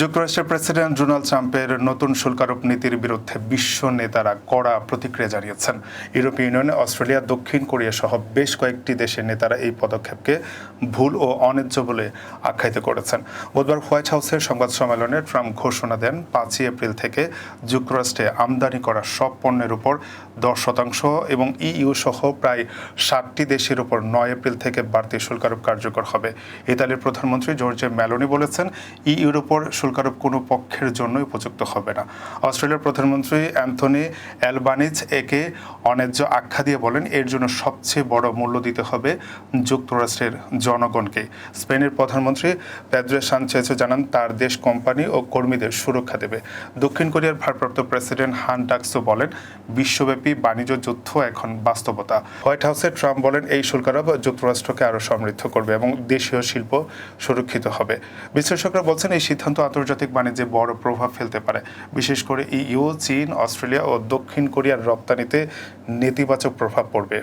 যুক্তরাষ্ট্রের president Donald ট্রাম্পের নতুন শুল্ক আরোপ নীতির বিরুদ্ধে বিশ্ব নেতারা কড়া প্রতিক্রিয়া জানিয়েছেন। ইউরোপীয় ইউনিয়ন, অস্ট্রেলিয়া, দক্ষিণ কোরিয়া সহ বেশ কয়েকটি দেশের নেতারা এই পদক্ষেপকে ভুল ও অন্যায্য বলে আখ্যায়িত করেছেন। বুধবার হোয়াইট হাউসের সংবাদ সম্মেলনে ট্রাম্প ঘোষণা দেন 5 এপ্রিল থেকে যুক্তরাষ্ট্রে আমদানি করা সব পণ্যের উপর 10% এবং ইইউ সহ প্রায় 60টি দেশের উপর 9 এপ্রিল থেকে বাড়তি শুল্ক আরোপ কার্যকর হবে। ইতালির প্রধানমন্ত্রী জর্জিয়া মেলোনি বলেছেন, ইইউর উপর শুল্ক আরোপ কোনো পক্ষের জন্যই উপযুক্ত হবে না। অস্ট্রেলিয়ার প্রধানমন্ত্রী অ্যান্থনি অ্যালবানিজ একে অন্যায্য আখ্যা দিয়ে বলেন, এর জন্য সবচেয়ে বড় মূল্য দিতে হবে যুক্তরাষ্ট্রের জনগণকে। স্পেনের প্রধানমন্ত্রী পেদ্রো সানচেজ জানান, তার দেশ কোম্পানি ও কর্মীদের সুরক্ষা দেবে। দক্ষিণ কোরিয়ার ভারপ্রাপ্ত প্রেসিডেন্ট হান ডাকসো বলেন, বিশ্বব্যাপী বাণিজ্য যুদ্ধ এখন বাস্তবতা। হোয়াইট হাউসে ট্রাম্প বলেন, এই শুল্ক আরোপ যুক্তরাষ্ট্রকে আরও সমৃদ্ধ করবে এবং দেশীয় শিল্প সুরক্ষিত হবে। বিশ্লেষকরা বলছেন, এই সিদ্ধান্ত আন্তর্জাতিক বাণিজ্যে বড় প্রভাব ফেলতে পারে, বিশেষ করে ইইউ, চীন, অস্ট্রেলিয়া ও দক্ষিণ কোরিয়ার রপ্তানিতে নেতিবাচক প্রভাব পড়বে।